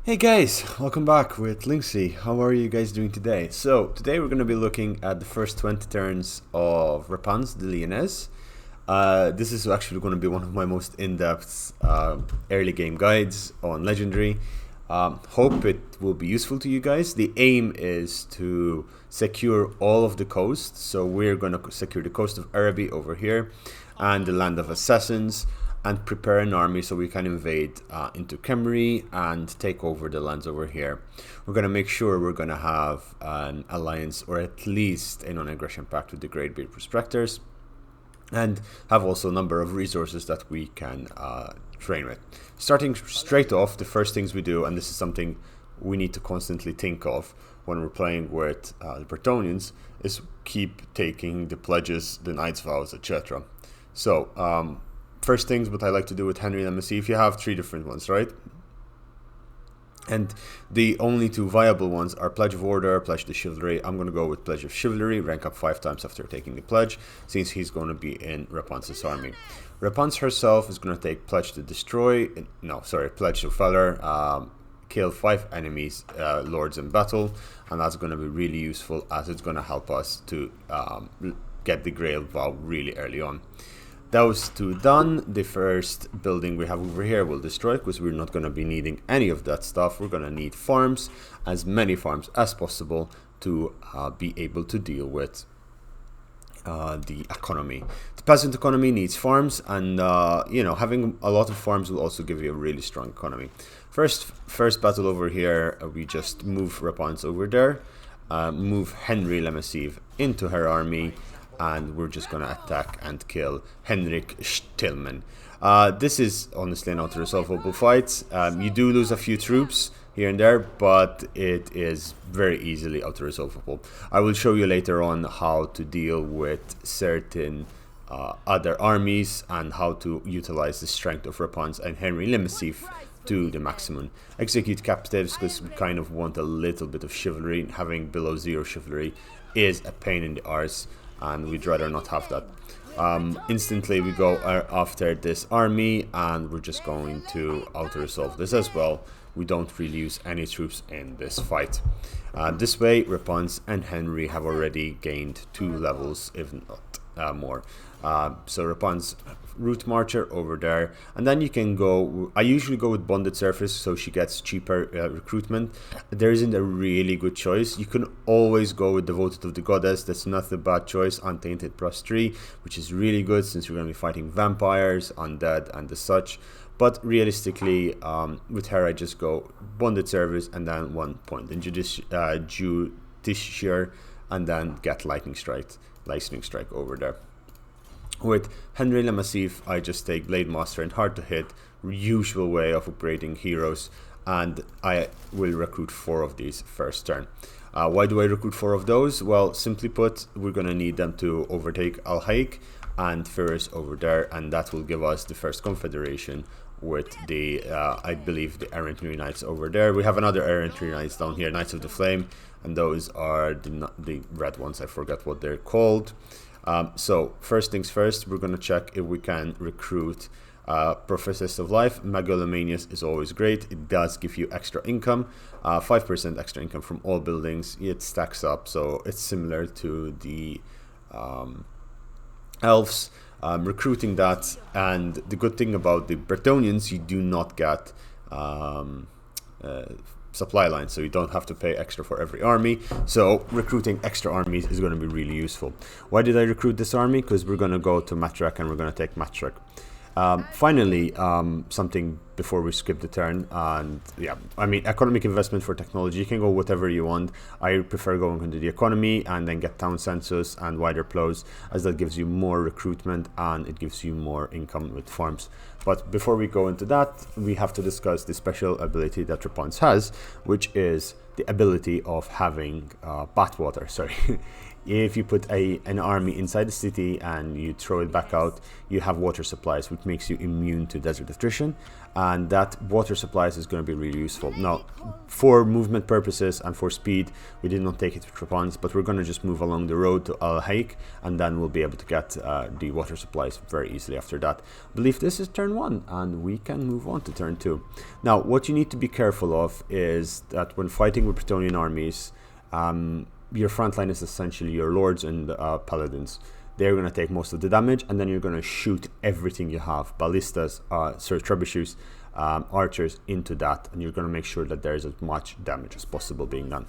Hey guys, welcome back with Linksy. How are you guys doing today? So today we're going to be looking at the first 20 turns of Repanse, the Lyonesse. This is actually going to be one of my most in-depth early game guides on Legendary. Hope it will be useful to you guys. The aim is to secure all of the coast. So we're going to secure the coast of Araby over here and the land of assassins, and prepare an army so we can invade into Khemri and take over the lands over here. We're going to make sure we're going to have an alliance or at least a non-aggression pact with the Greatbeard Prospectors, and have also a number of resources that we can train with. Starting straight off, the first things we do, and this is something we need to constantly think of when we're playing with the Bretonnians, is keep taking the pledges, the knight's vows, etc. So first things what I like to do with Henry Lemessy, if you have three different ones, right? And the only two viable ones are Pledge of Order, Pledge to Chivalry. I'm going to go with Pledge of Chivalry, rank up 5 times after taking the pledge, since he's going to be in Repanse's army. Repanse herself is going to take Pledge to Destroy, Pledge to Valor, kill 5 enemies, lords in battle, and that's going to be really useful as it's going to help us to get the Grail vow really early on. Those two done, the first building we have over here will destroy because we're not going to be needing any of that stuff. We're going to need farms, as many farms as possible, to be able to deal with the economy. The peasant economy needs farms, and having a lot of farms will also give you a really strong economy. First battle over here, we just move Repanse over there, move Henry Lemessive into her army, and we're just going to attack and kill Henrik Stillman. This is honestly an auto-resolvable fight. You do lose a few troops here and there, but it is very easily auto-resolvable. I will show you later on how to deal with certain other armies and how to utilize the strength of Repanse and Henry Lemessive to the maximum. Execute captives because we kind of want a little bit of chivalry. Having below 0 chivalry is a pain in the arse, and we'd rather not have that. Instantly we go after this army, and we're just going to auto-resolve this as well. We don't really use any troops in this fight. This way, Repanse and Henry have already gained 2 levels, if not more. So Repanse route marcher over there, and then you can go. I usually go with bonded surface, so she gets cheaper recruitment. There isn't a really good choice. You can always go with devoted of the goddess. That's not a bad choice. Untainted +3, which is really good since we're going to be fighting vampires, undead, and the such. But realistically, with her, I just go bonded service and then 1 point in Justiciar, and then get lightning strike over there. With Henry Lemessive, I just take Blade Master and Hard to Hit, usual way of upgrading heroes, and I will recruit 4 of these first turn. Why do I recruit 4 of those? Well, simply put, we're going to need them to overtake Al-Haik and Ferris over there, and that will give us the first Confederation with the, I believe, the Errantry Knights over there. We have another Errantry Knights down here, Knights of the Flame, and those are the red ones. I forget what they're called. So first things first, we're going to check if we can recruit Prophetess of Life. Megalomanius is always great. It does give you extra income, 5% extra income from all buildings. It stacks up, so it's similar to the elves. Recruiting that, and the good thing about the Bretonnians, you do not get supply lines, so you don't have to pay extra for every army. So recruiting extra armies is going to be really useful. Why did I recruit this army? Because we're going to go to Matrak and we're going to take Matrak. Finally, something before we skip the turn, and yeah, I mean, economic investment for technology, you can go whatever you want. I prefer going into the economy and then get town census and wider plows, as that gives you more recruitment and it gives you more income with farms. But before we go into that, we have to discuss the special ability that Repanse has, which is the ability of having bathwater. if you put an army inside the city and you throw it back out, you have water supplies, which makes you immune to desert attrition, and that water supplies is going to be really useful. Now, for movement purposes and for speed, we did not take it with Repanse, but we're going to just move along the road to Al Haik, and then we'll be able to get the water supplies very easily after that. I believe this is turn 1, and we can move on to turn 2. Now, what you need to be careful of is that when fighting with Bretonnian armies, your front line is essentially your lords and paladins. They're going to take most of the damage, and then you're going to shoot everything you have, ballistas, trebuchets, archers, into that, and you're going to make sure that there's as much damage as possible being done.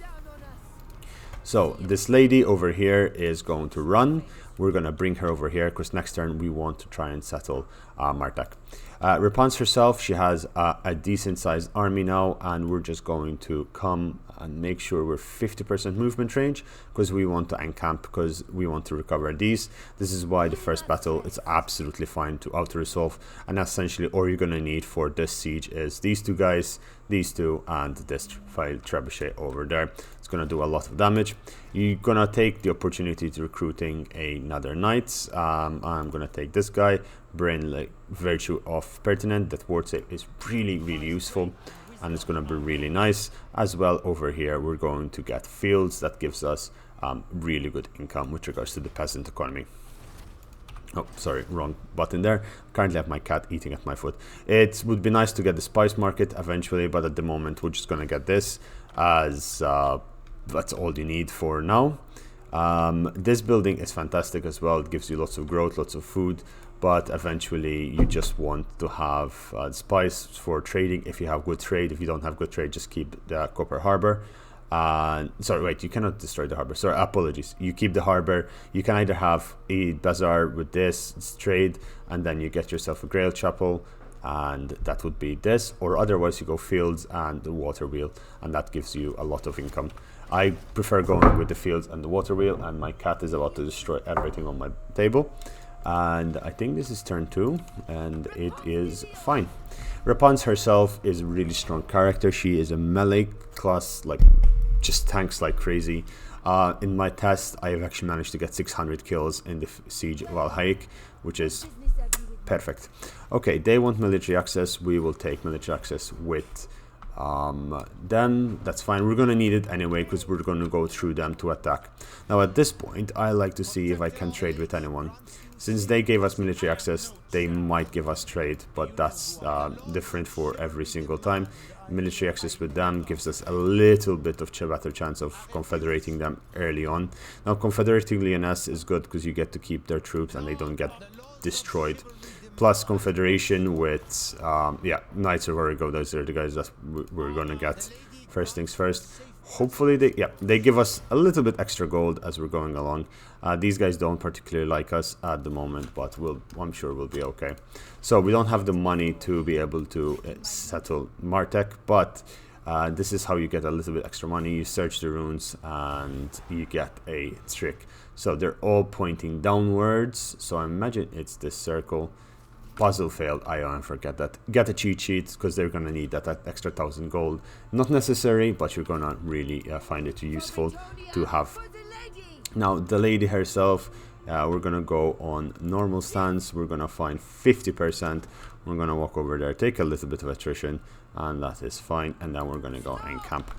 So this lady over here is going to run. We're going to bring her over here because next turn we want to try and settle Martek. Repanse herself, she has a decent sized army now, and we're just going to come and make sure we're 50% movement range because we want to encamp, because we want to recover these. This is why the first battle it's absolutely fine to auto-resolve, and essentially all you're going to need for this siege is these two guys, these two, and this file trebuchet over there. It's going to do a lot of damage. You're going to take the opportunity to recruiting another knight. I'm going to take this guy, bring like Virtue of Pertinent. That ward save is really useful, and it's going to be really nice. As well over here we're going to get fields that gives us really good income with regards to the peasant economy. Oh, sorry, wrong button there. Currently I have my cat eating at my foot. It would be nice to get the spice market eventually, but at the moment we're just going to get this as that's all you need for now. This building is fantastic as well. It gives you lots of growth, lots of food, but eventually you just want to have spice for trading if you have good trade. If you don't have good trade, just keep the copper harbor. Sorry, wait, you cannot destroy the harbor. Sorry, apologies. You keep the harbor. You can either have a bazaar with this trade, and then you get yourself a grail chapel, and that would be this, or otherwise you go fields and the water wheel, and that gives you a lot of income. I prefer going with the fields and the water wheel, and my cat is about to destroy everything on my table. And I think this is turn 2, and it is fine. Repanse herself is a really strong character. She is a melee class, like just tanks like crazy. In my test, I have actually managed to get 600 kills in the siege of Al Haik, which is perfect. Okay, they want military access. We will take military access with them. That's fine. We're going to need it anyway because we're going to go through them to attack. Now at this point, I like to see if I can trade with anyone. Since they gave us military access, they might give us trade, but that's different for every single time. Military access with them gives us a little bit of better chance of confederating them early on. Now confederating Lyonesse is good because you get to keep their troops and they don't get destroyed. Plus Confederation with Knights of Origo. Those are the guys that we're gonna get. First things first. Hopefully they give us a little bit extra gold as we're going along. These guys don't particularly like us at the moment, but I'm sure we'll be okay. So we don't have the money to be able to settle Martek, but this is how you get a little bit extra money. You search the runes and you get a trick. So they're all pointing downwards, so I imagine it's this circle. Puzzle failed. I don't forget that. Get a cheat sheet because they're gonna need that extra 1,000 gold. Not necessary, but you're gonna really find it useful to have. Now the lady herself, we're gonna go on normal stance. We're gonna find 50%. We're gonna walk over there, take a little bit of attrition, and that is fine. And then we're gonna go and camp.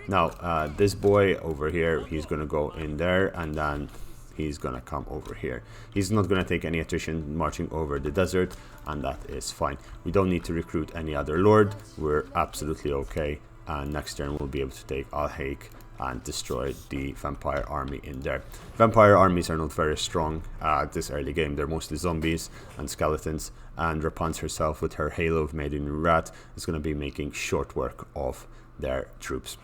Now this boy over here, he's gonna go in there, and then he's gonna come over here. He's not gonna take any attrition marching over the desert, and that is fine. We don't need to recruit any other lord. We're absolutely okay, and next turn we'll be able to take Al Haik and destroy the vampire army in there. Vampire armies are not very strong at this early game. They're mostly zombies and skeletons, and Repanse herself with her halo of Maiden in Rat is gonna be making short work of their troops.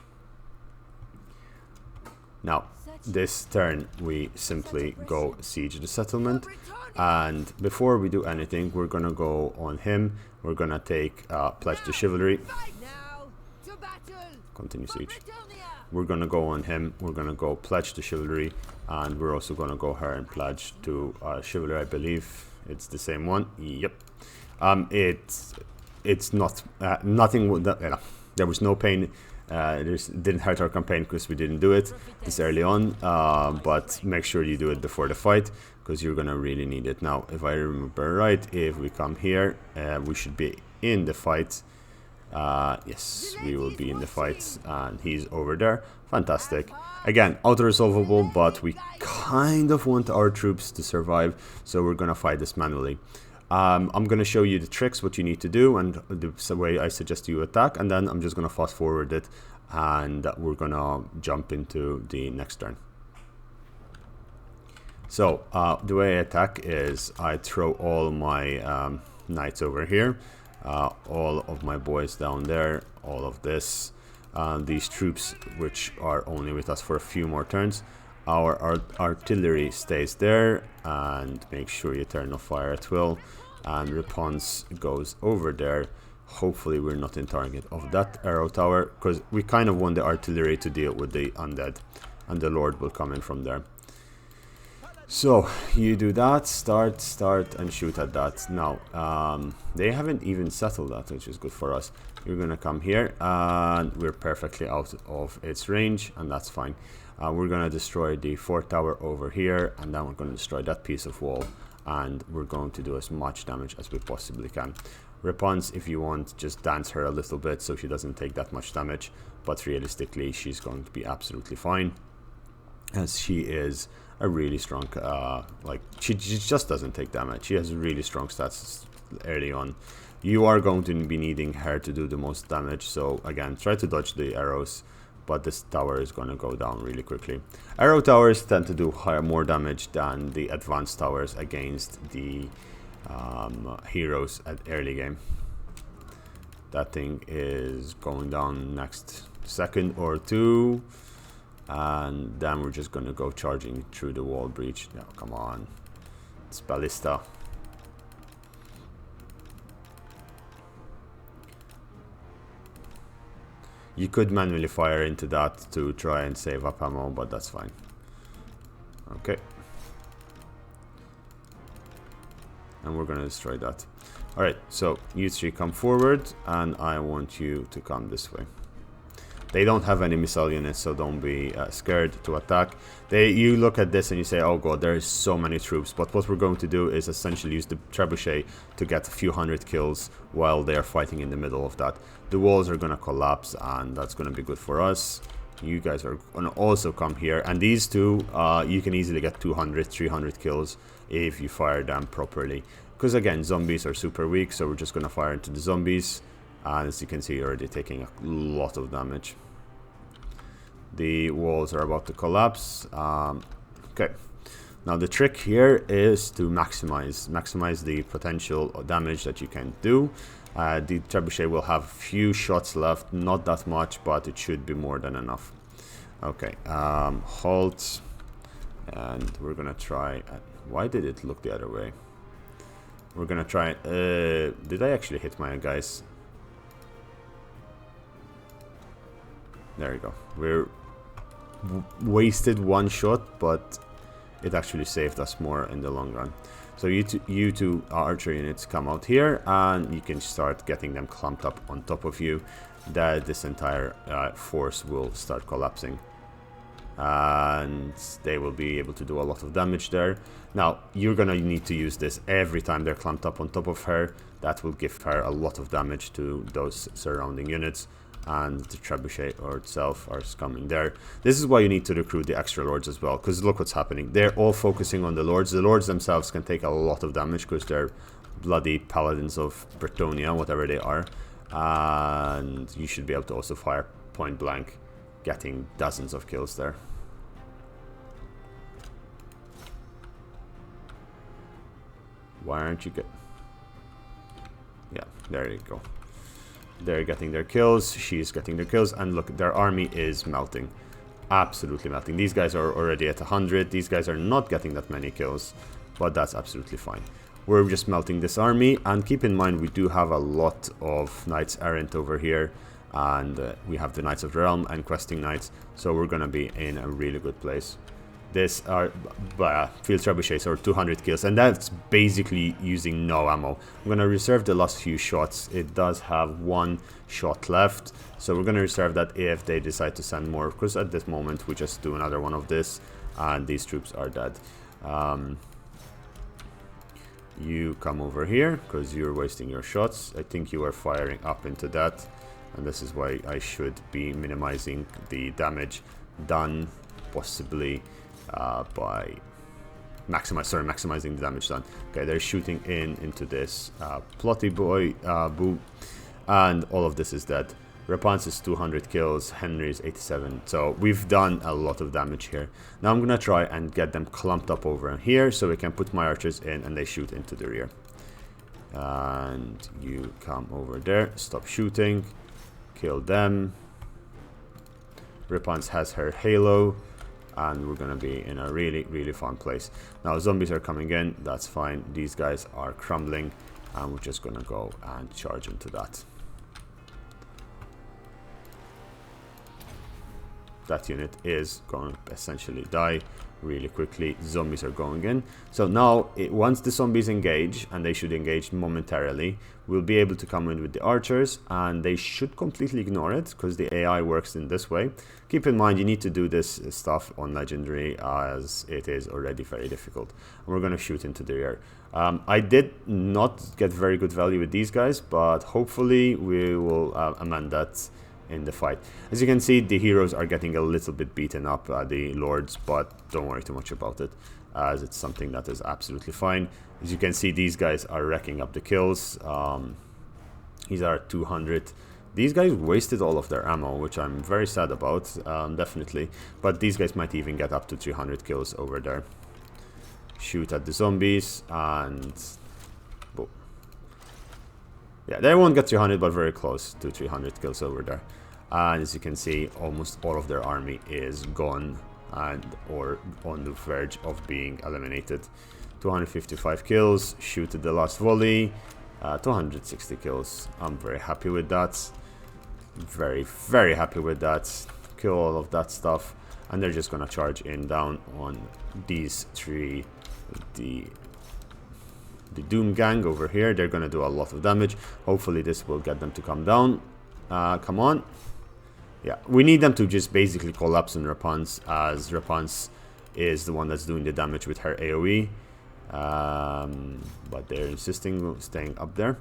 Now this turn we simply go siege the settlement, and before we do anything we're gonna go on him. We're gonna take pledge to chivalry. Continue siege. We're gonna go on him. We're gonna go pledge to chivalry, and we're also gonna go here and pledge to chivalry. I believe it's the same one. Yep. It's not nothing. There was no pain It didn't hurt our campaign because we didn't do it this early on, but make sure you do it before the fight because you're gonna really need it. Now, if I remember right, if we come here, we should be in the fight. Yes, we will be in the fight, and he's over there. Fantastic. Again, auto-resolvable, but we kind of want our troops to survive, so we're gonna fight this manually. I'm going to show you the tricks, what you need to do, and the way I suggest you attack, and then I'm just going to fast forward it, and we're going to jump into the next turn. So, the way I attack is I throw all my knights over here, all of my boys down there, all of this, these troops which are only with us for a few more turns. Our artillery stays there, and make sure you turn off fire at will, and Repanse goes over there. Hopefully we're not in target of that arrow tower, because we kind of want the artillery to deal with the undead, and the lord will come in from there. So you do that, start and shoot at that. Now they haven't even settled that, which is good for us. You're gonna come here, and we're perfectly out of its range, and that's fine. We're going to destroy the fort tower over here, and then we're going to destroy that piece of wall, and we're going to do as much damage as we possibly can. Repanse, if you want, just dance her a little bit so she doesn't take that much damage, but realistically she's going to be absolutely fine, as she is a really strong, she just doesn't take damage. She has really strong stats early on. You are going to be needing her to do the most damage, so again, try to dodge the arrows, but this tower is going to go down really quickly. Arrow towers tend to do more damage than the advanced towers against the heroes at early game. That thing is going down next second or two, and then we're just going to go charging through the wall breach. Now, come on, it's ballista. You could manually fire into that to try and save up ammo, but that's fine. Okay. And we're gonna destroy that. Alright, so you three come forward, and I want you to come this way. They don't have any missile units, so don't be scared to attack. You look at this and you say, oh god, there is so many troops. But what we're going to do is essentially use the trebuchet to get a few hundred kills while they are fighting in the middle of that. The walls are going to collapse, and that's going to be good for us. You guys are going to also come here. And these two, you can easily get 200, 300 kills if you fire them properly. Because again, zombies are super weak, so we're just going to fire into the zombies. And as you can see, you're already taking a lot of damage. The walls are about to collapse. Okay. Now the trick here is to maximize the potential damage that you can do. The trebuchet will have few shots left, not that much, but it should be more than enough. Okay, halt, and we're gonna try. Why did it look the other way? We're gonna try. Did I actually hit my guys? There you go. We're wasted one shot, but it actually saved us more in the long run. So you two archer units come out here, and you can start getting them clumped up on top of you. That this entire force will start collapsing, and they will be able to do a lot of damage there. Now you're gonna need to use this every time they're clumped up on top of her. That will give her a lot of damage to those surrounding units. And the trebuchet or itself are coming there. This is why you need to recruit the extra lords as well, because look what's happening. They're all focusing on the lords. The lords themselves can take a lot of damage because they're bloody paladins of Bretonia, whatever they are. And you should be able to also fire point blank, getting dozens of kills there. Why aren't you good? Yeah, there you go. They're getting their kills, she's getting their kills, and look, their army is melting. Absolutely melting. These guys are already at 100. These guys are not getting that many kills, but that's absolutely fine. We're just melting this army, and keep in mind we do have a lot of knights errant over here, and we have the Knights of the Realm and questing knights, so we're gonna be in a really good place. This are field trebuchets or 200 kills, and that's basically using no ammo. I'm gonna reserve the last few shots. It does have 1 shot left, so we're gonna reserve that if they decide to send more, because at this moment we just do another one of this and these troops are dead. You come over here because you're wasting your shots. I think you are firing up into that, and this is why I should be minimizing the damage done, possibly by maximizing the damage done. Okay, they're shooting into this plotty boy boo, and all of this is dead. Repanse is 200 kills, Henry is 87, so we've done a lot of damage here. Now I'm gonna try and get them clumped up over here so we can put my archers in and they shoot into the rear. And you come over there, stop shooting, kill them. Repanse has her halo, and we're gonna be in a really fun place. Now zombies are coming in, that's fine. These guys are crumbling, and we're just gonna go and charge into that. That unit is going to essentially die really quickly. Zombies are going in. So now, once the zombies engage, and they should engage momentarily, we'll be able to come in with the archers, and they should completely ignore it, because the AI works in this way. Keep in mind, you need to do this stuff on Legendary, as it is already very difficult. And we're going to shoot into the rear. I did not get very good value with these guys, but hopefully we will amend that in the fight. As you can see, the heroes are getting a little bit beaten up, the lords, but don't worry too much about it, as it's something that is absolutely fine. As you can see, these guys are racking up the kills. These are 200. These guys wasted all of their ammo, which I'm very sad about, definitely, but these guys might even get up to 300 kills over there. Shoot at the zombies, and boom. Yeah, they won't get 300, but very close to 300 kills over there. And as you can see, almost all of their army is gone and or on the verge of being eliminated. 255 kills, shoot at the last volley, 260 kills. I'm very happy with that. Very happy with that. Kill all of that stuff, and they're just gonna charge in down on these three, the Doom gang over here. They're gonna do a lot of damage. Hopefully this will get them to come down. Come on. Yeah, we need them to just basically collapse on Repanse, as Repanse is the one that's doing the damage with her AoE. But they're insisting on staying up there.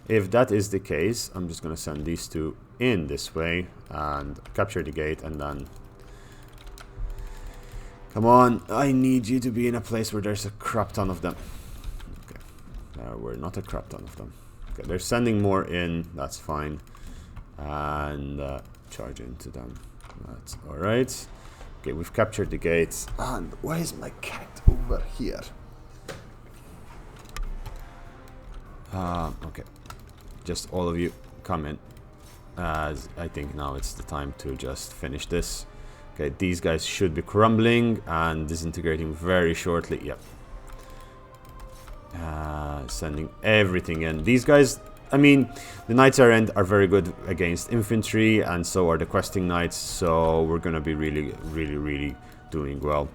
If that is the case, I'm just gonna send these two in this way and capture the gate, and then come on, I need you to be in a place where there's a crap ton of them. Okay, we're not a crap ton of them. Okay, they're sending more in, that's fine, and charge into them. That's all right. Okay, we've captured the gates. And why is my cat over here? Okay, just all of you come in, as I think now it's the time to just finish this. Okay, these guys should be crumbling and disintegrating very shortly. Yep. Sending everything in. These guys, I mean, the Knights Errant are very good against infantry, and so are the questing knights, so we're gonna be really doing well.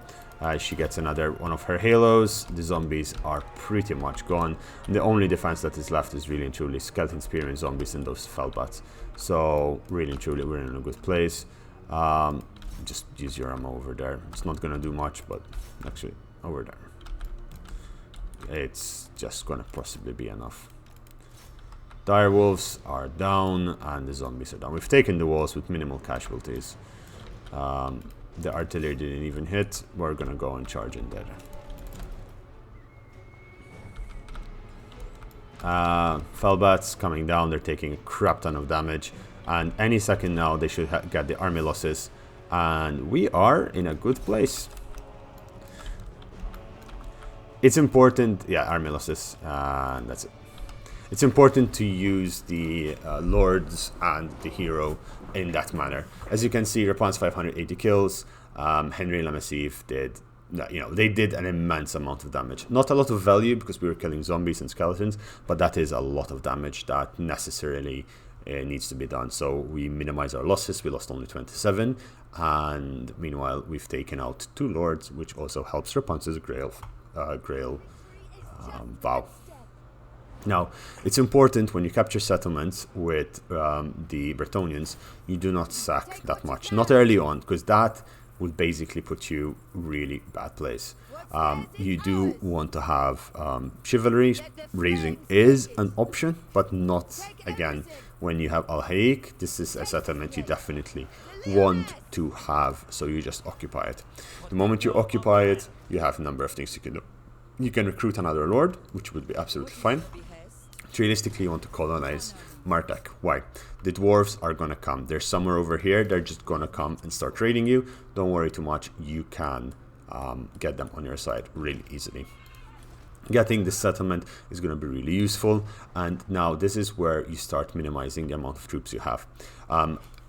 She gets another one of her halos. The zombies are pretty much gone. And the only defense that is left is really and truly skeleton spearmen, zombies, and those fellbats. So really and truly, we're in a good place. Just use your ammo over there. It's not gonna do much, but actually over there, it's just gonna possibly be enough. Dire wolves are down, and the zombies are down. We've taken the walls with minimal casualties. The artillery didn't even hit. We're gonna go and charge in there. Fellbats coming down. They're taking a crap ton of damage, and any second now they should get the army losses, and we are in a good place. It's important, yeah, army losses, and that's it. It's important to use the lords and the hero in that manner. As you can see, Repanse 580 kills. Henry and Lyonesse did, they did an immense amount of damage. Not a lot of value because we were killing zombies and skeletons, but that is a lot of damage that necessarily needs to be done. So we minimize our losses. We lost only 27, and meanwhile we've taken out 2 lords, which also helps Repanse's Grail vow. Now, it's important when you capture settlements with the Bretonnians, you do not sack that much. Not early on, because that will basically put you really bad place. You do want to have chivalry. Raising is an option, but not, again, when you have Al-Haik. This is a settlement you definitely want to have, so you just occupy it. The moment you occupy it, you have a number of things you can do. You can recruit another lord, which would be absolutely fine. Realistically, you want to colonize Martek. Why? The dwarves are gonna come. They're somewhere over here. They're just gonna come and start raiding you. Don't worry too much. You can get them on your side really easily. Getting this settlement is going to be really useful, and now this is where you start minimizing the amount of troops you have.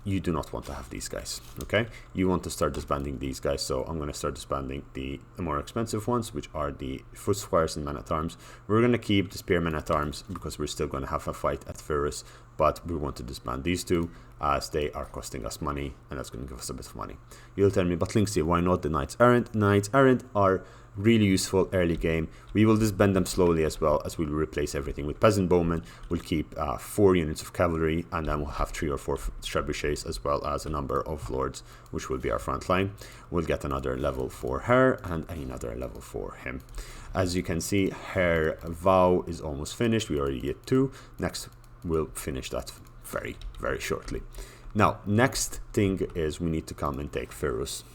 You do not want to have these guys, okay? You want to start disbanding these guys, so I'm going to start disbanding the more expensive ones, which are the foot squires and men-at-arms. We're going to keep the spearmen at arms because we're still going to have a fight at Ferrus, but we want to disband these two as they are costing us money, and that's going to give us a bit of money. You'll tell me, but Linksy, why not the Knights Errant? Knights Errant are really useful early game. We will disband them slowly as well, as we'll replace everything with peasant bowmen. We'll keep 4 units of cavalry, and then we'll have 3 or 4 trebuchets, as well as a number of lords, which will be our front line. We'll get another level for her and another level for him. As you can see, her vow is almost finished. We already get 2. Next, we'll finish that very, very shortly. Now, next thing is we need to come and take Ferrus.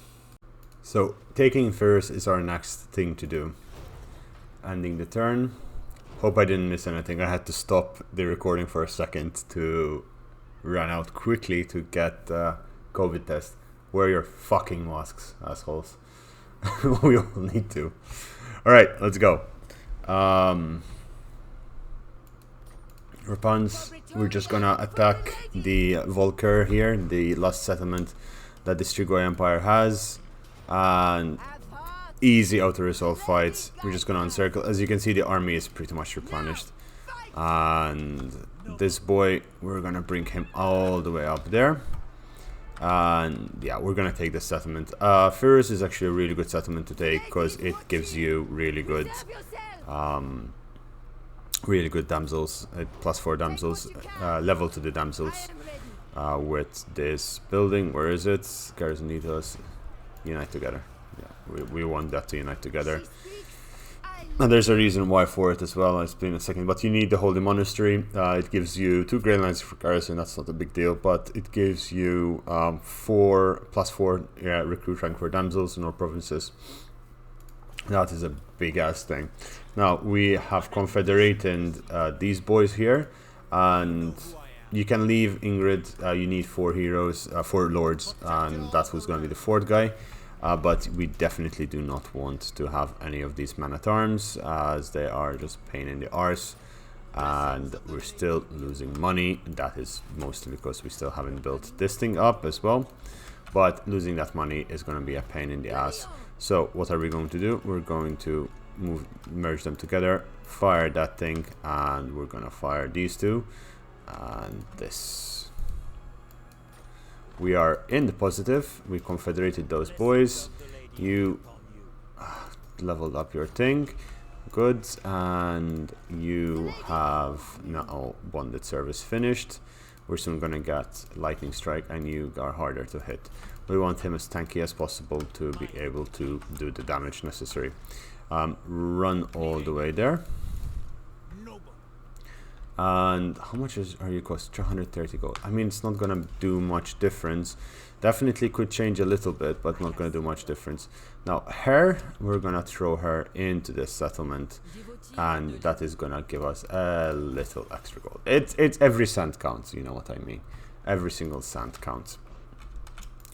So, taking Ferrus is our next thing to do. Ending the turn. Hope I didn't miss anything. I had to stop the recording for a second to run out quickly to get COVID test. Wear your fucking masks, assholes. We all need to. Alright, let's go. Repanse, we're just gonna attack the Volker here, the last settlement that the Strigoi Empire has. And easy auto-resolve fights. We're just gonna encircle. As you can see, the army is pretty much replenished. And this boy, we're gonna bring him all the way up there. And yeah, we're gonna take this settlement. Ferrus is actually a really good settlement to take because it gives you really good damsels, +4 damsels, level to the damsels with this building. Where is it? Garrison details. Unite together. Yeah, we want that to unite together. And there's a reason why for it as well. I'll explain in a second. But you need the Holy Monastery. It gives you 2 Grey Lines for garrison. That's not a big deal. But it gives you +4 recruit rank for damsels in all provinces. That is a big ass thing. Now we have confederated these boys here, and you can leave Ingrid. You need 4 heroes, 4 lords, and that's who's going to be the 4th guy. But we definitely do not want to have any of these men-at-arms, as they are just pain in the arse, and we're still losing money. That is mostly because we still haven't built this thing up as well, but losing that money is going to be a pain in the ass. So what are we going to do? We're going to merge them together, fire that thing, and we're going to fire these 2 and this. We are in the positive. We confederated those boys. You leveled up your thing. Good. And you have now bonded service finished. We're soon going to get lightning strike, and you are harder to hit. We want him as tanky as possible to be able to do the damage necessary. Run all the way there. And how much are you cost? 230 gold. I mean, it's not gonna do much difference. Definitely could change a little bit, but not gonna do much difference. Now her, we're gonna throw her into this settlement, and that is gonna give us a little extra gold. It's every cent counts, you know what I mean. Every single cent counts.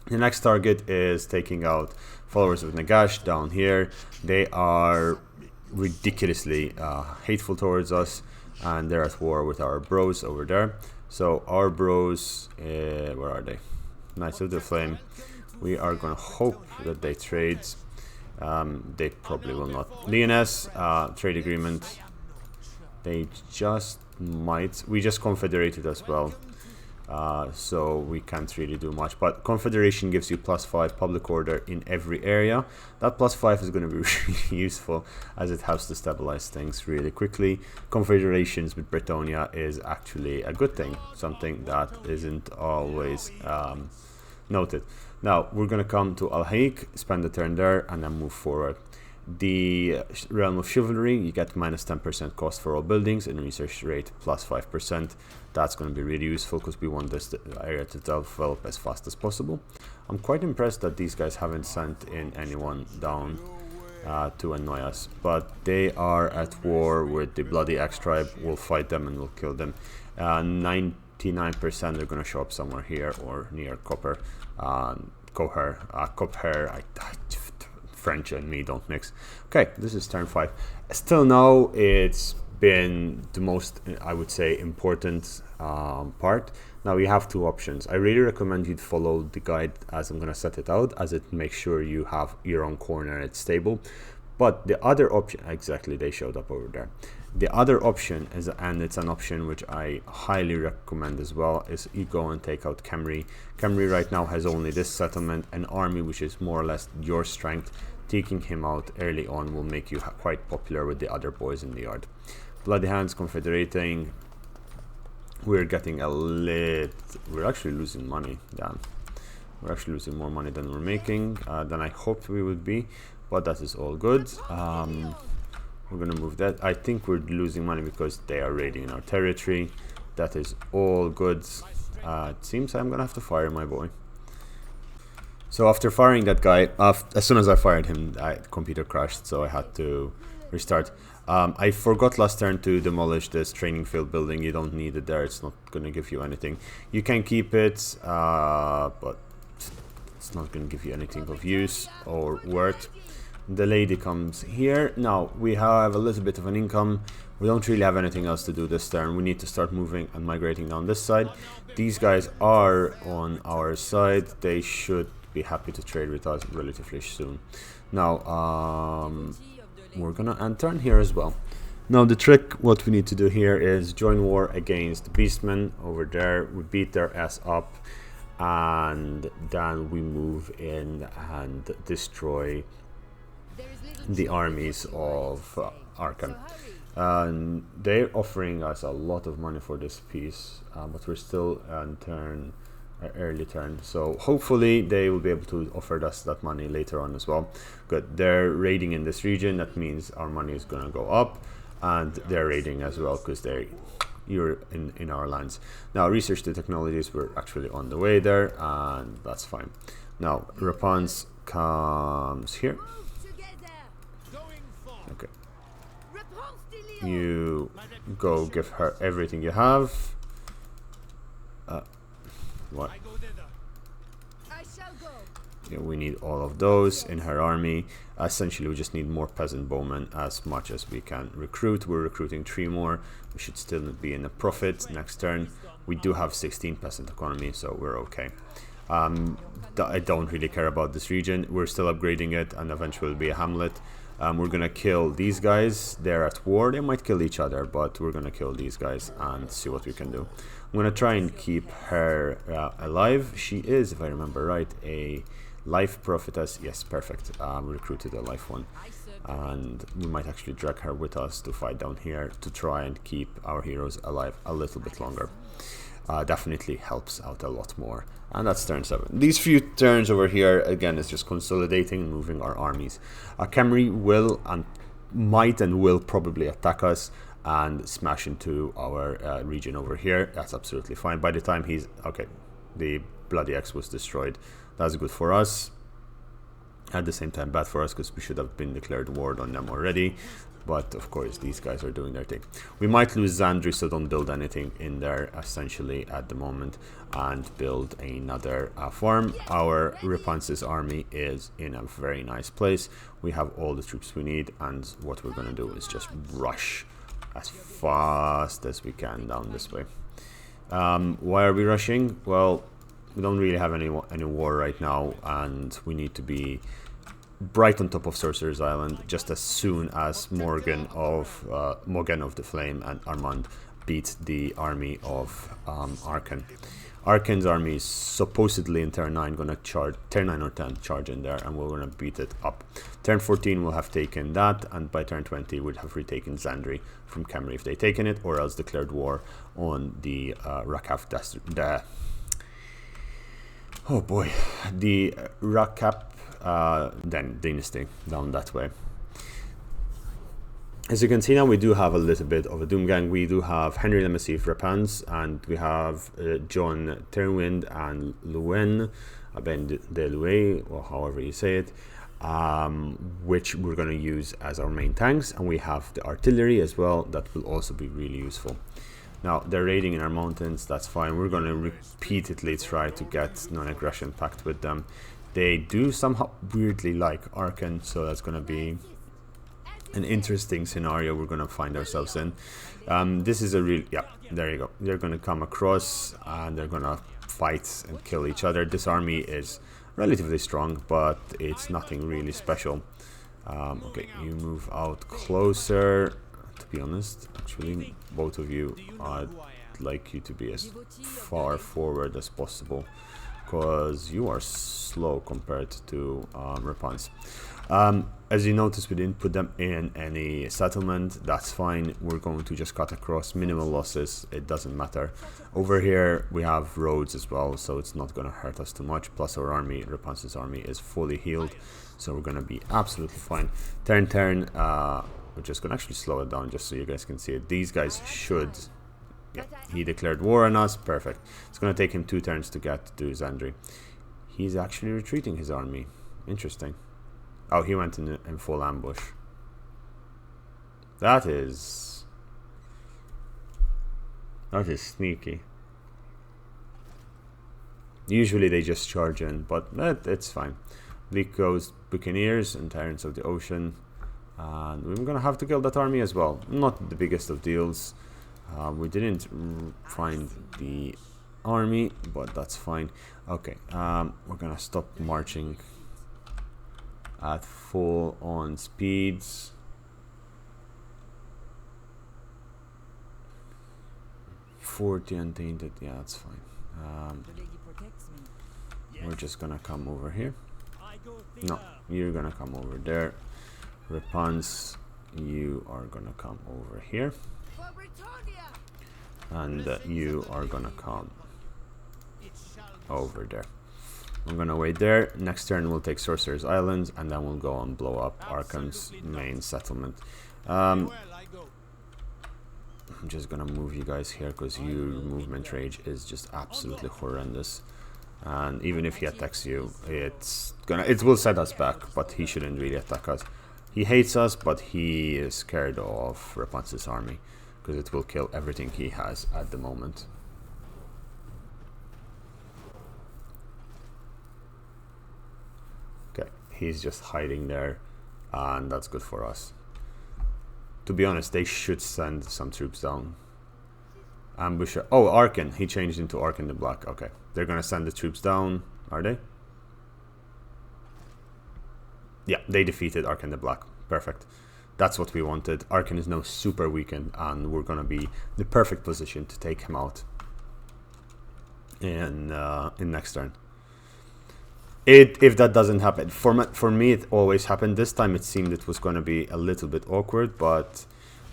The next target is taking out followers of Nagash down here. They are ridiculously hateful towards us, and they're at war with our bros over there. So our bros, where are they? Knights of the Flame. We are gonna hope that they trade. They probably will not. Lyonesse, trade agreement. They just might. We just confederated as well. so we can't really do much. But Confederation gives you +5 public order in every area. That +5 is going to be really useful, as it helps to stabilize things really quickly. Confederations with Britannia is actually a good thing, something that isn't always noted. Now we're going to come to Al Haik, spend a turn there, and then move forward. The Realm of Chivalry, you get -10% cost for all buildings and research rate +5%. That's going to be really useful because we want this area to develop as fast as possible. I'm quite impressed that these guys haven't sent in anyone down to annoy us, but they are at war with the Bloody Axe tribe. We'll fight them and we'll kill them. 99% are going to show up somewhere here or near Copper. Copper, French and me don't mix. Okay, this is turn 5. Still now, it's been the most, I would say, important part. Now you have 2 options. I really recommend you follow the guide as I'm going to set it out, as it makes sure you have your own corner and it's stable. But the other option, exactly, they showed up over there. The other option is, and it's an option which I highly recommend as well, is you go and take out Khemri. Khemri right now has only this settlement, an army which is more or less your strength. Taking him out early on will make you quite popular with the other boys in the yard. Bloody Hands confederating. We're getting a lit. We're actually losing money. Damn. We're actually losing more money than we're making, than I hoped we would be. But that is all good. We're gonna move that. I think we're losing money because they are raiding in our territory. That is all good. It seems I'm gonna have to fire my boy. So after firing that guy, as soon as I fired him, computer crashed, so I had to restart. I forgot last turn to demolish this training field building. You don't need it there. It's not gonna give you anything. You can keep it, but it's not gonna give you anything of use or worth. The lady comes here. Now we have a little bit of an income. We don't really have anything else to do this turn. We need to start moving and migrating down this side. These guys are on our side. They should be happy to trade with us relatively soon. Now we're gonna end turn here as well. Now the trick, what we need to do here is join war against Beastmen over there. We beat their ass up, and then we move in and destroy the armies of Arkhan. And they're offering us a lot of money for this piece, but we're still on turn, early turn, so hopefully they will be able to offer us that money later on as well. Good, they're raiding in this region. That means our money is going to go up, and they're raiding as well because you're in our lands. Now research the technologies, we're actually on the way there, and that's fine. Now Repanse comes here. Okay, you go give her everything you have. What? Yeah, we need all of those in her army. Essentially, we just need more peasant bowmen as much as we can recruit. We're recruiting 3 more. We should still be in a profit next turn. We do have 16 peasant economy, so we're okay. I don't really care about this region. We're still upgrading it, and eventually will be a hamlet. We're gonna kill these guys. They're at war. They might kill each other, but we're gonna kill these guys and see what we can do. I'm gonna try and keep her alive. She is, if I remember right, a life prophetess. Yes, perfect. We recruited a life one, and we might actually drag her with us to fight down here to try and keep our heroes alive a little bit longer. Definitely helps out a lot more. And that's turn 7. These few turns over here, again, is just consolidating and moving our armies. Khemri will and might and will probably attack us and smash into our region over here. That's absolutely fine. By the time he's... Okay, the Bloody Axe was destroyed. That's good for us. At the same time, bad for us because we should have been declared war on them already. But of course, these guys are doing their thing. We might lose Zandri, so don't build anything in there essentially at the moment, and build another farm. Our Repanse's army is in a very nice place. We have all the troops we need, and what we're going to do is just rush as fast as we can down this way. Why are we rushing? Well, we don't really have any war right now, and we need to be right on top of Sorcerer's Island just as soon as Morgan of the Flame and Armand beat the army of Arkhan. Arkhan's army is supposedly in turn 9 gonna charge, turn 9 or 10 charge in there, and we're gonna beat it up. Turn 14 will have taken that, and by turn 20 would have retaken Zandri from Khemri if they taken it, or else declared war on the Rakaf oh boy, the Rakap then dynasty down that way. As you can see now, we do have a little bit of a Doom Gang. We do have Henry Lemassif Repanse, and we have John Terwind and Luen, Ben de Louis, or however you say it, which we're going to use as our main tanks. And we have the artillery as well, that will also be really useful. Now, they're raiding in our mountains, that's fine. We're going to repeatedly try to get non-aggression pact with them. They do somehow weirdly like Arkhan, so that's going to be an interesting scenario we're going to find ourselves in. This is a real, yeah, there you go. They're going to come across and they're going to fight and kill each other. This army is relatively strong, but it's nothing really special. Okay, you move out closer. To be honest, actually, both of you, I'd like you to be as far forward as possible, because you are slow compared to Repanse. As you notice, we didn't put them in any settlement. That's fine. We're going to just cut across, minimal losses. It doesn't matter. Over here, we have roads as well, so it's not going to hurt us too much. Plus, our army, Repanse's army, is fully healed, so we're going to be absolutely fine. Turn. We're just going to actually slow it down just so you guys can see it. These guys should... Yeah, he declared war on us. Perfect. It's going to take him 2 turns to get to Zandri. He's actually retreating his army. Interesting. Oh, he went in full ambush. That is sneaky. Usually they just charge in, but it's fine. Bleak Coast Buccaneers and Tyrants of the Ocean. And we're going to have to kill that army as well. Not the biggest of deals. We didn't find the army, but that's fine. Okay, we're gonna stop marching at full on speeds. $40 untainted, yeah, that's fine. We're just gonna come over here. No, you're gonna come over there. Repanse, you are gonna come over here. And you are gonna come over there. I'm gonna wait there. Next turn we'll take Sorcerer's Islands, and then we'll go and blow up Arkhan's main settlement. I'm just gonna move you guys here because your movement range is just absolutely horrendous. And even if he attacks you, it will set us back, but he shouldn't really attack us. He hates us, but he is scared of Repanse's army, because it will kill everything he has at the moment. Okay, he's just hiding there, and that's good for us. To be honest, they should send some troops down. Ambusher. Oh, Arkhan. He changed into Arkhan the Black. Okay, they're gonna send the troops down, are they? Yeah, they defeated Arkhan the Black. Perfect. That's what we wanted. Arkhan is now super weakened, and we're gonna be the perfect position to take him out in next turn. If that doesn't happen, for me it always happened. This time it seemed it was gonna be a little bit awkward, but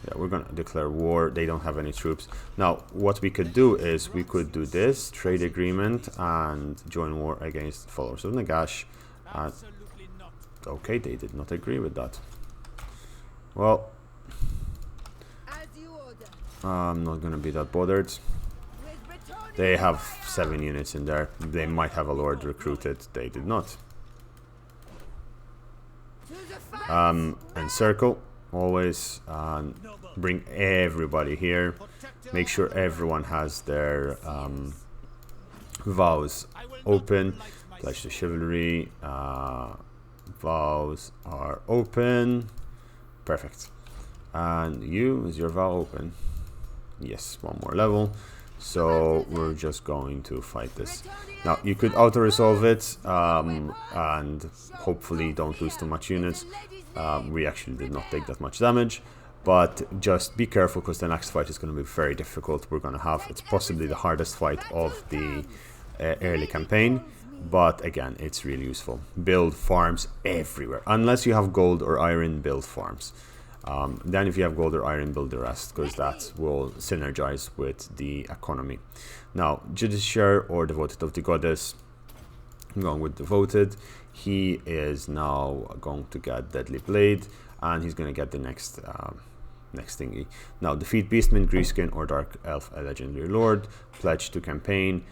yeah, we're gonna declare war. They don't have any troops. Now, what we could do is we could do this trade agreement and join war against followers of Nagash. Okay, they did not agree with that. Well, I'm not gonna be that bothered. They have 7 units in there. They might have a lord recruited. They did not. Encircle always. Bring everybody here. Make sure everyone has their vows open. Pledge to chivalry. Vows are open. Perfect. And you, is your vow open? Yes, 1 more level. So we're just going to fight this. Now you could auto-resolve it and hopefully don't lose too much units. We actually did not take that much damage. but just be careful because the next fight is going to be very difficult. We're going to have, it's possibly the hardest fight of the early campaign, but again, it's really useful. Build farms everywhere, unless you have gold or iron, build farms. Then if you have gold or iron, build the rest, because that will synergize with the economy. Now, Justiciar or Devoted of the Goddess, I'm going with Devoted. He is now going to get Deadly Blade, and he's going to get the next thingy. Now, defeat Beastman, Greenskin, or Dark Elf, a Legendary Lord. Pledge to campaign.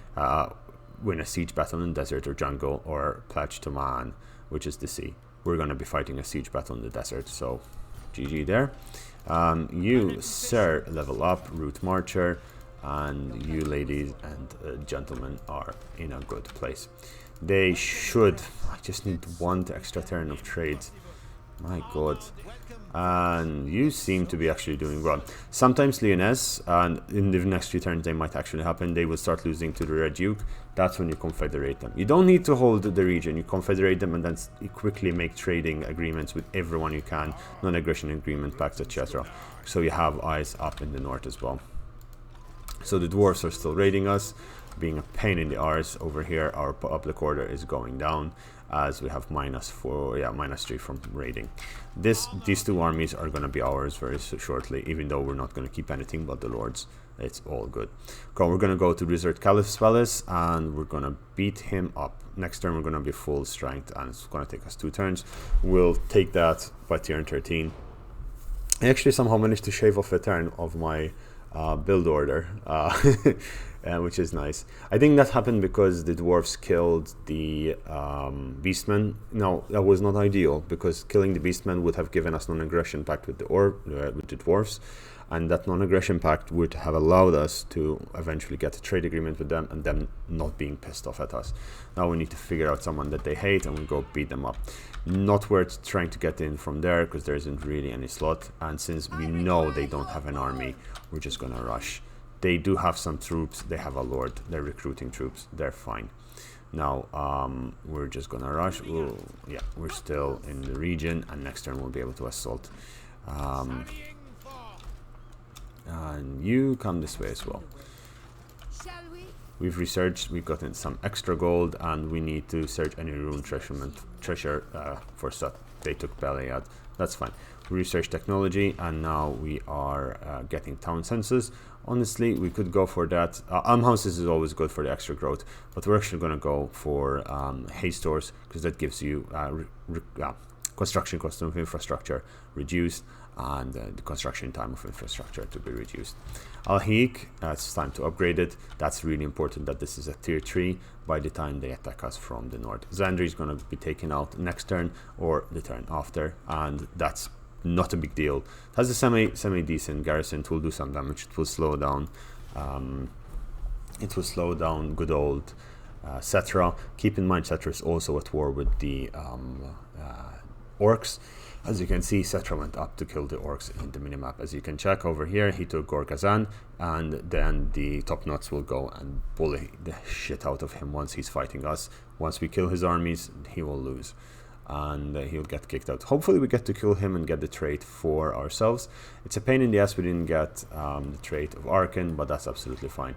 Win a siege battle in desert or jungle, or pledge to man, which is the sea. We're going to be fighting a siege battle in the desert, so GG there. You, sir, level up, Root Marcher, and you ladies and gentlemen are in a good place. They should, I just need one extra turn of trades. My god. And you seem to be actually doing well. Sometimes Lyonesse, and in the next few turns they might actually happen, they will start losing to the Red Duke. That's when you confederate them. You don't need to hold the region, you confederate them and then you quickly make trading agreements with everyone you can, non-aggression agreement, pacts, etc. So you have eyes up in the north as well. So the dwarves are still raiding us, being a pain in the arse. Over here our public order is going down, as we have -3 from raiding. These two armies are going to be ours very shortly, even though we're not going to keep anything but the lords. It's all good. Okay, we're going to go to Wizard Caliph's Palace and we're going to beat him up. Next turn we're going to be full strength and it's going to take us 2 turns. We'll take that by turn 13. I actually somehow managed to shave off a turn of my build order, which is nice. I think that happened because the dwarves killed the beastmen. No, that was not ideal, because killing the beastmen would have given us non-aggression pact with the dwarves, and that non-aggression pact would have allowed us to eventually get a trade agreement with them and them not being pissed off at us. Now we need to figure out someone that they hate and we go beat them up. Not worth trying to get in from there because there isn't really any slot, and since we know they don't have an army, we're just gonna rush. They do have some troops, they have a lord, they're recruiting troops, they're fine. Now we're just gonna rush. Ooh, yeah, we're still in the region and next turn we'll be able to assault. And you come this way as well. We've researched, we've gotten some extra gold, and we need to search any rune treasure for stuff they took Beliad. That's fine. We researched technology, and now we are getting town census. Honestly, we could go for that. Almhouses is always good for the extra growth, but we're actually going to go for hay stores, because that gives you construction cost of infrastructure reduced, and the construction time of infrastructure to be reduced. Alhik, it's time to upgrade it. That's really important that this is a tier 3 by the time they attack us from the north. Zandri is going to be taken out next turn or the turn after, and that's not a big deal. It has a semi-decent garrison. It will do some damage. It will slow down. Good old Cetra. Keep in mind, Cetra is also at war with the orcs. As you can see, Cetra went up to kill the orcs in the minimap. As you can check over here, he took Gorkazan, and then the top nuts will go and bully the shit out of him once he's fighting us. Once we kill his armies, he will lose, and he'll get kicked out. Hopefully we get to kill him and get the trait for ourselves. It's a pain in the ass we didn't get the trait of Arkhan, but that's absolutely fine.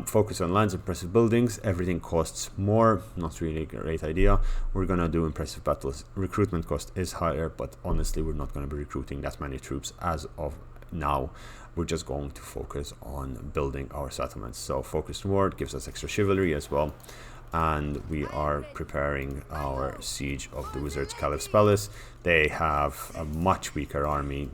Focus on lands, impressive buildings. Everything costs more, not really a great idea. We're gonna do impressive battles. Recruitment cost is higher, but honestly we're not gonna be recruiting that many troops as of now. We're just going to focus on building our settlements. So focused war gives us extra chivalry as well. And we are preparing our siege of the Wizard's Caliph's Palace. They have a much weaker army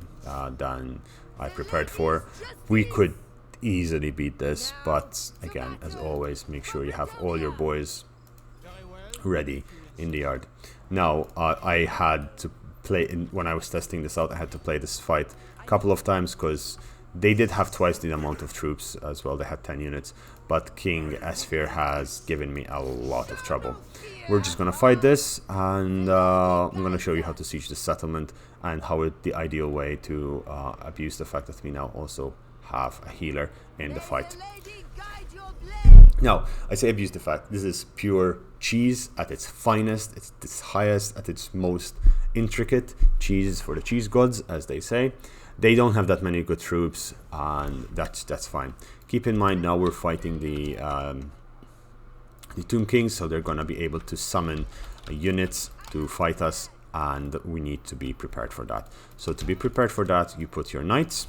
than I prepared for. We could easily beat this, but again, as always, make sure you have all your boys ready in the yard. Now, I had to play, when I was testing this out, I had to play this fight a couple of times because they did have twice the amount of troops as well. They had 10 units, but King Esfir has given me a lot of trouble. We're just gonna fight this, and I'm gonna show you how to siege the settlement and how the ideal way to abuse the fact that we now also have a healer in the fight. Now, I say abuse the fact, this is pure cheese at its finest. It's its highest, at its most intricate. Cheese is for the cheese gods, as they say. They don't have that many good troops, and that's fine. Keep in mind now we're fighting the Tomb Kings, so they're gonna be able to summon units to fight us, and we need to be prepared for that. So to be prepared for that, you put your knights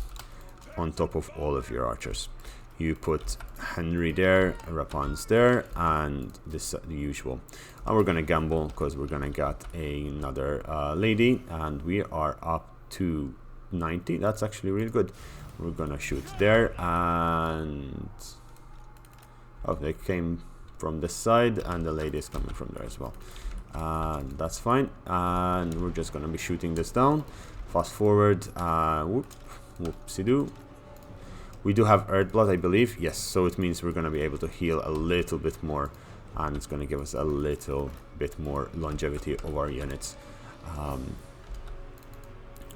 on top of all of your archers. You put Henry there, Repanse there, and this the usual. And we're gonna gamble because we're gonna get another lady, and we are up to 90. That's actually really good. We're gonna shoot there, and oh, they came from this side, and the lady is coming from there as well. And that's fine. And we're just gonna be shooting this down. Fast forward. Whoopsie-doo. We do have Earthblood, I believe. Yes, so it means we're gonna be able to heal a little bit more, and it's gonna give us a little bit more longevity of our units.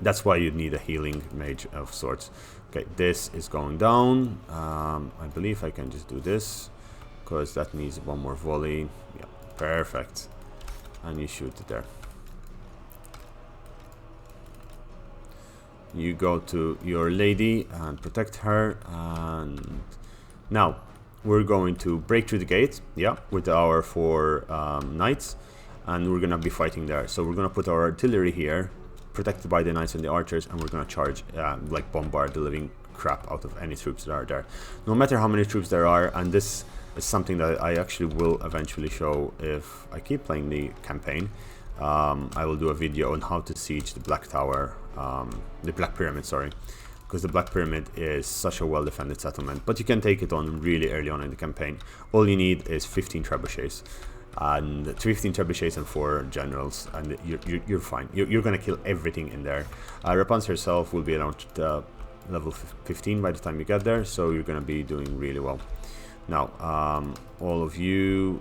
That's why you need a healing mage of sorts. Okay, this is going down. I believe I can just do this, because that needs one more volley. Yeah, perfect. And you shoot it there. You go to your lady and protect her, and now we're going to break through the gate, yeah, with our 4 knights, and we're gonna be fighting there. So we're gonna put our artillery here, protected by the knights and the archers, and we're gonna charge, like bombard the living crap out of any troops that are there, no matter how many troops there are. And this is something that I actually will eventually show if I keep playing the campaign. I will do a video on how to siege the Black Tower, the Black Pyramid, sorry, because the Black Pyramid is such a well defended settlement, but you can take it on really early on in the campaign. All you need is 15 trebuchets, and 15 trebuchets and 4 generals, and you're fine. You're gonna kill everything in there. Repanse herself will be around level 15 by the time you get there, so you're gonna be doing really well. Now, all of you,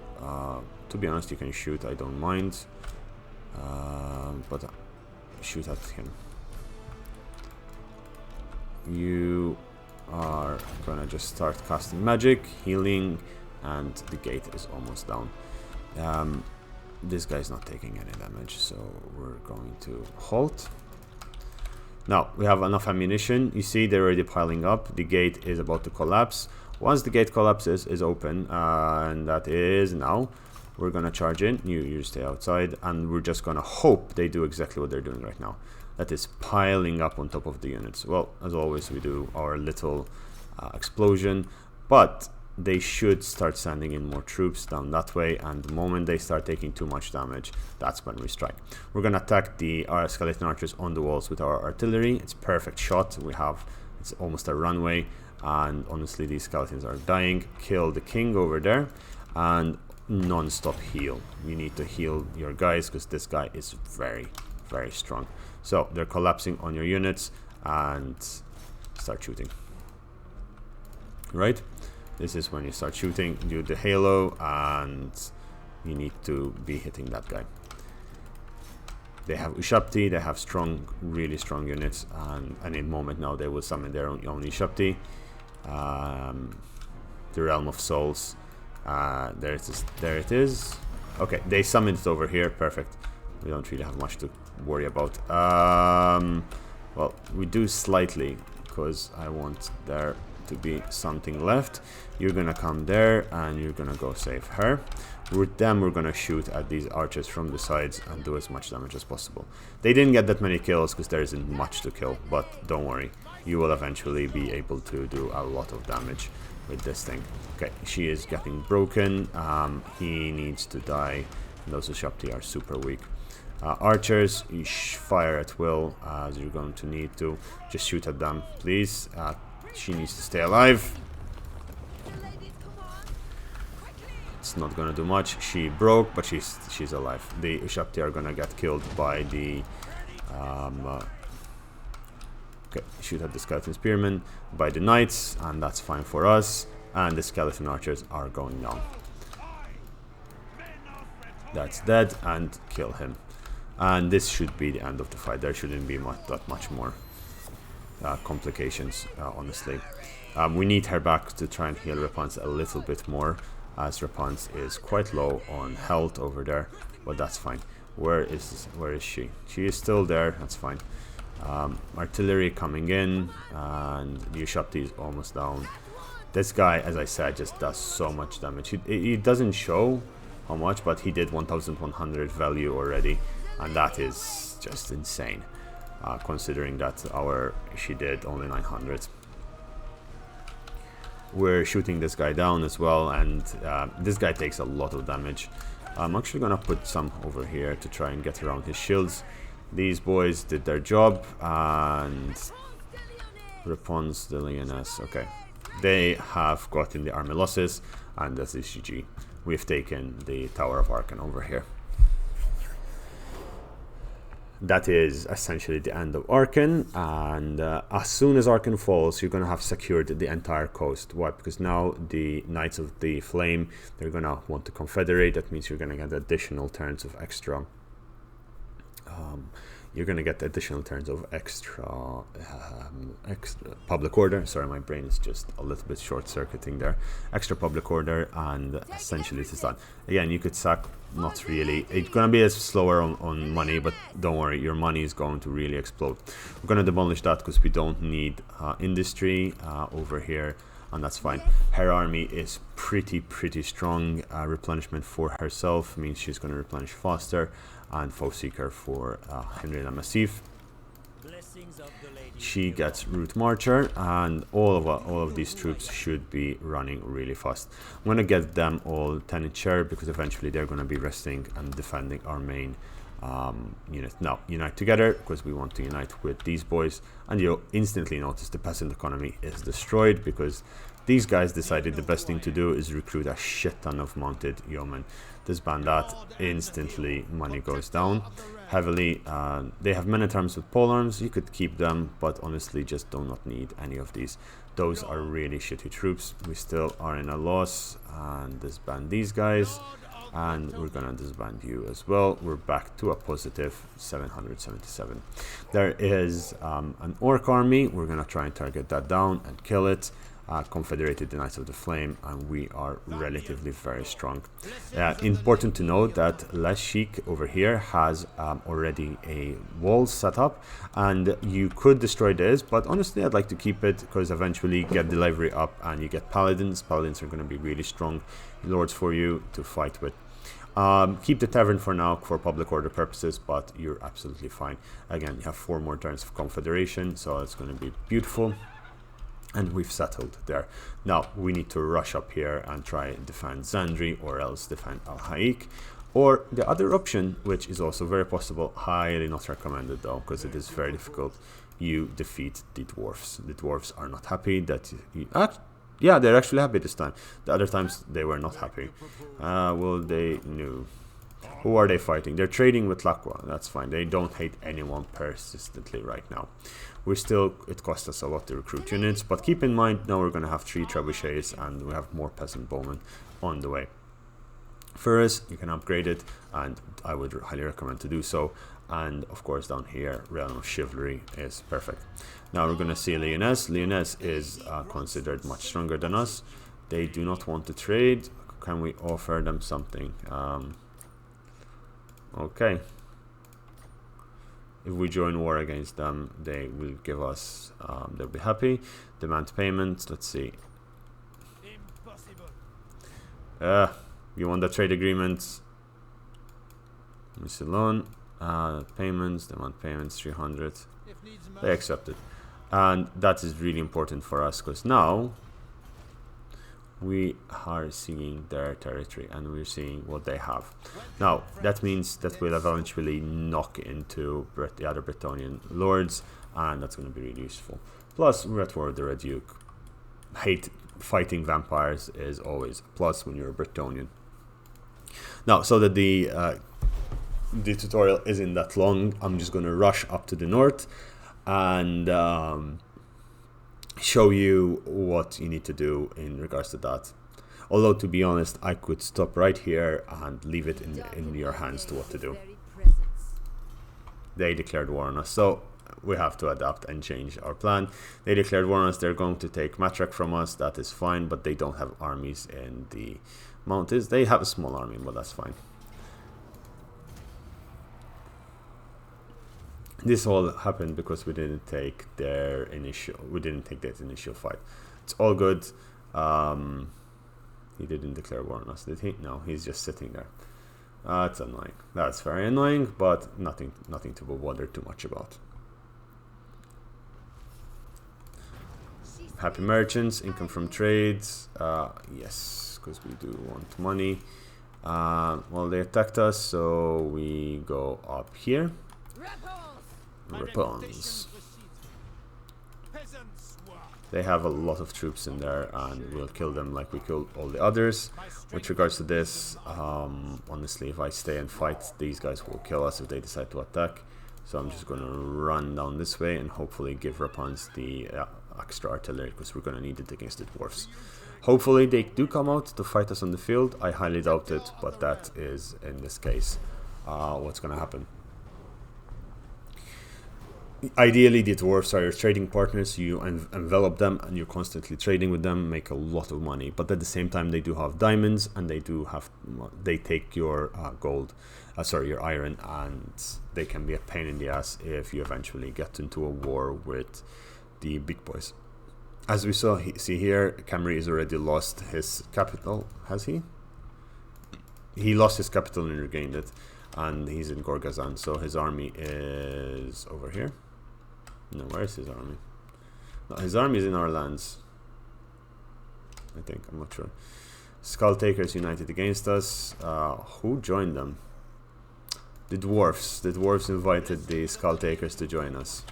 to be honest, you can shoot, I don't mind, but shoot at him. You are gonna just start casting magic, healing, and the gate is almost down. This guy's not taking any damage, so we're going to halt. Now, we have enough ammunition. You see, they're already piling up. The gate is about to collapse. Once the gate collapses, is open, and that is now. We're gonna charge in. You stay outside, and we're just gonna hope they do exactly what they're doing right now. That is piling up on top of the units. Well, as always, we do our little explosion, but they should start sending in more troops down that way, and the moment they start taking too much damage, that's when we strike. We're gonna attack the skeleton archers on the walls with our artillery. It's perfect shot. It's almost a runway, and honestly, these skeletons are dying. Kill the king over there, and non-stop heal. You need to heal your guys, because this guy is very, very strong. So they're collapsing on your units, and start shooting. Right? This is when you start shooting, do the halo, and you need to be hitting that guy. They have Ushapti, they have strong, really strong units, and any moment now they will summon their own Ushapti. The Realm of Souls. There it is. Okay, they summoned it over here. Perfect. We don't really have much to worry about. Well, we do slightly, because I want there to be something left. You're gonna come there, and you're gonna go save her. With them, we're gonna shoot at these archers from the sides and do as much damage as possible. They didn't get that many kills because there isn't much to kill, but don't worry, you will eventually be able to do a lot of damage with this thing. Okay, she is getting broken. He needs to die. Those Ushapti are super weak. Archers, you fire at will, as you're going to need to. Just shoot at them, please. She needs to stay alive. It's not gonna do much. She broke, but she's alive. The Ushapti are gonna get killed by the okay, shoot at the skeleton spearmen by the knights, and that's fine for us. And the skeleton archers are going down. That's dead, and kill him. And this should be the end of the fight. There shouldn't be that much more complications, honestly. We need her back to try and heal Repanse a little bit more, as Repanse is quite low on health over there, but that's fine. Where is she? She is still there, that's fine. Artillery coming in, and you shot these almost down. This guy, as I said, just does so much damage. He doesn't show how much, but he did 1100 value already, and that is just insane, considering that she did only 900. We're shooting this guy down as well, and this guy takes a lot of damage. I'm actually gonna put some over here to try and get around his shields. These boys did their job, and Repanse the Lyonesse. Okay, they have gotten the army losses, and that's GG. We've taken the Tower of Arkhan over here. That is essentially the end of Arkhan, and as soon as Arkhan falls, you're going to have secured the entire coast. Why? Because now the Knights of the Flame, they're going to want to confederate. That means you're going to get additional turns of extra. You're going to get additional turns of extra public order. Sorry, my brain is just a little bit short-circuiting there. Extra public order, and essentially it is done. Again, you could sack, not really. It's going to be slower on money, but don't worry, your money is going to really explode. We're going to demolish that because we don't need industry over here, and that's fine. Her army is pretty strong. Replenishment for herself means she's going to replenish faster, and Foe Seeker for Henry the Massif. She gets Root Marcher, and all of these troops should be running really fast. I'm going to get them all 10 in chair, because eventually they're going to be resting and defending our main unit. Now, unite together, because we want to unite with these boys, and you'll instantly notice the peasant economy is destroyed, because these guys decided the best thing to do is recruit a shit ton of mounted yeomen. Disband that, instantly money goes down heavily. They have men at arms with polearms. You could keep them, but honestly just do not need any of these. Those are really shitty troops. We still are in a loss, and disband these guys, and we're gonna disband you as well. We're back to a positive 777. There is an orc army. We're gonna try and target that down and kill it. Confederated the Knights of the Flame, and we are relatively very strong. Important to note that Les Sheik over here has already a wall set up, and you could destroy this, but honestly I'd like to keep it, because eventually get the livery up and you get paladins. Paladins are going to be really strong lords for you to fight with. Keep the tavern for now for public order purposes, but you're absolutely fine. Again, you have 4 more turns of Confederation, so it's going to be beautiful. And we've settled there. Now we need to rush up here and try and defend Zandri, or else defend Al-Haik. Or the other option, which is also very possible, highly not recommended though, because it is very difficult, you defeat the dwarves. The dwarves are not happy that you... yeah, they're actually happy this time. The other times they were not happy. Will they? No. Who are they fighting? They're trading with Lakwa. That's fine. They don't hate anyone persistently right now. It costs us a lot to recruit units, but keep in mind now we're going to have 3 trebuchets, and we have more peasant bowmen on the way. First, you can upgrade it, and I would highly recommend to do so. And of course down here, Realm of Chivalry is perfect. Now we're going to see Lyonesse. Lyonesse is considered much stronger than us. They do not want to trade. Can we offer them something? Okay. If we join war against them, they will give us, they'll be happy. Demand payments, let's see. You want the trade agreements? Miss loan, payments, demand payments, 300. They accepted. And that is really important for us, because now we are seeing their territory and we're seeing what they have. Now that means that we'll eventually knock into the other Bretonnian lords, and that's going to be really useful. Plus we're at war with the Red Duke. Fighting vampires is always a plus when you're a Bretonnian. Now, so that the tutorial isn't that long, I'm just going to rush up to the north and show you what you need to do in regards to that. Although, to be honest, I could stop right here and leave it in your hands to what to do. They declared war on us, so we have to adapt and change our plan. They declared war on us. They're going to take Matrak from us. That is fine, but they don't have armies in the mountains. They have a small army, but that's fine. This all happened because we didn't take that initial fight. It's all good. He didn't declare war on us, did he? No, he's just sitting there. That's annoying. That's very annoying, but nothing to bother too much about. Happy merchants, income from trades. Yes, because we do want money. Well, they attacked us, so we go up here. Repanse. They have a lot of troops in there, and we'll kill them like we killed all the others. With regards to this, honestly, if I stay and fight, these guys will kill us if they decide to attack. So I'm just going to run down this way and hopefully give Repanse the extra artillery, because we're going to need it against the dwarves. Hopefully they do come out to fight us on the field. I highly doubt it, but that is, in this case, what's going to happen. Ideally, the dwarves are your trading partners. You envelop them and you're constantly trading with them, make a lot of money. But at the same time, they do have diamonds, and they take your your iron, and they can be a pain in the ass if you eventually get into a war with the big boys. As we see here, Camry has already lost his capital. Has he? He lost his capital and regained it, and he's in Gorgazan, so his army is over here. No, where is his army? No, his army is in our lands, I think. I'm not sure. Skull Takers united against us. Who joined them? The dwarves. The dwarves invited the Skull Takers to join us.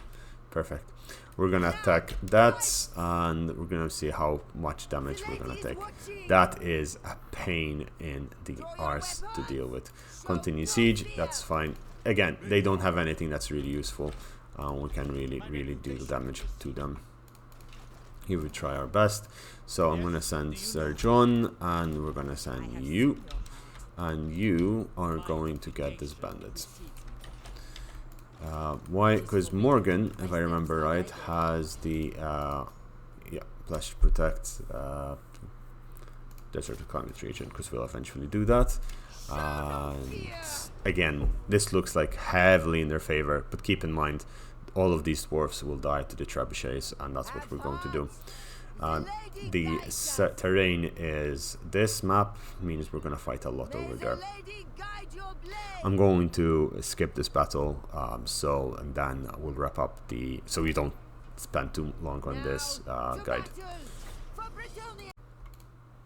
Perfect. We're gonna attack that, and we're gonna see how much damage we're gonna take. That is a pain in the arse to deal with. Continue siege. That's fine. Again, they don't have anything that's really useful. We can really do the damage to them. Here we try our best. So I'm gonna send Sir John, and we're gonna send you, and you are going to get disbanded. Why? Because Morgan, if I remember right, has the Pledge to Protect Desert Climate region, because we'll eventually do that. And again, this looks like heavily in their favor, but keep in mind, all of these dwarfs will die to the trebuchets, and that's what we're going to do. The terrain is this map, means we're going to fight a lot over there. I'm going to skip this battle, and then we'll wrap up so we don't spend too long on this guide.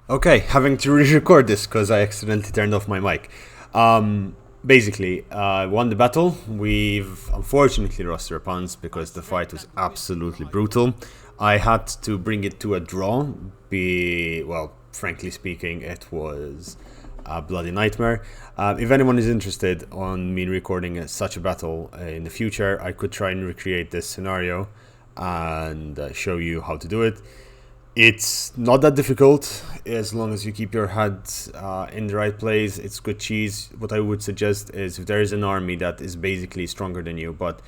Okay, having to re-record this because I accidentally turned off my mic. Basically, won the battle. We've unfortunately lost Repanse because the fight was absolutely brutal. I had to bring it to a draw. Well, frankly speaking, it was a bloody nightmare. If anyone is interested on me recording such a battle in the future, I could try and recreate this scenario and show you how to do it. It's not that difficult as long as you keep your head in the right place. It's good cheese. What I would suggest is, if there is an army that is basically stronger than you, but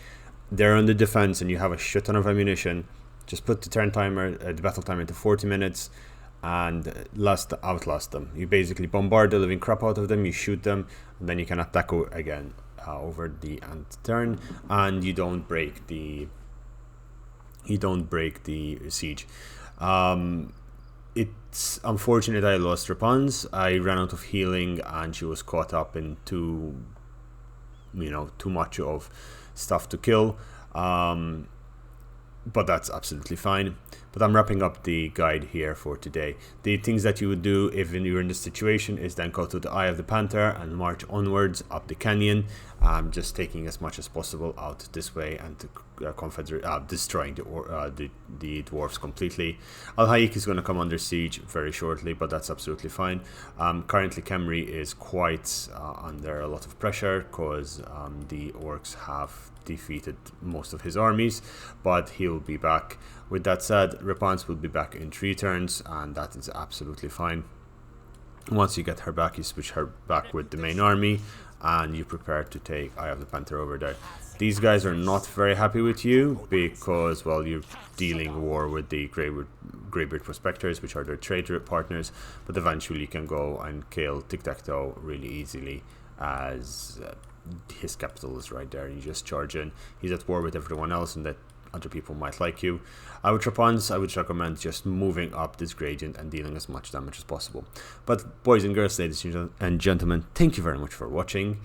they're on the defense and you have a shit ton of ammunition, just put the the battle timer to 40 minutes and outlast them. You basically bombard the living crap out of them, you shoot them, and then you can attack again over the end turn, and you don't break the siege. It's unfortunate I lost Repanse. I ran out of healing, and she was caught up in too much of stuff to kill. But that's absolutely fine. But I'm wrapping up the guide here for today. The things that you would do if you're in this situation is then go to the Eye of the Panther and march onwards up the canyon, just taking as much as possible out this way, and to destroying the dwarves completely. Al-Haik is going to come under siege very shortly, but that's absolutely fine. Currently Camry is quite under a lot of pressure because the orcs have defeated most of his armies, but he'll be back. With that said, Repanse will be back in 3 turns, and that is absolutely fine. Once you get her back, you switch her back with the main army, and you prepare to take Eye of the Panther over there. These guys are not very happy with you because, well, you're dealing war with the Greybeard Prospectors, which are their trade partners, but eventually you can go and kill Tic-Tac-Toe really easily, as his capital is right there, and you just charge in. He's at war with everyone else, and that other people might like you. With Repanse, I would recommend just moving up this gradient and dealing as much damage as possible. But boys and girls, ladies and gentlemen, thank you very much for watching.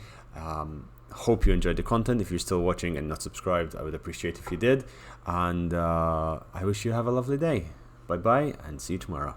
Hope you enjoyed the content. If you're still watching and not subscribed, I would appreciate if you did. And I wish you have a lovely day. Bye bye, and see you tomorrow.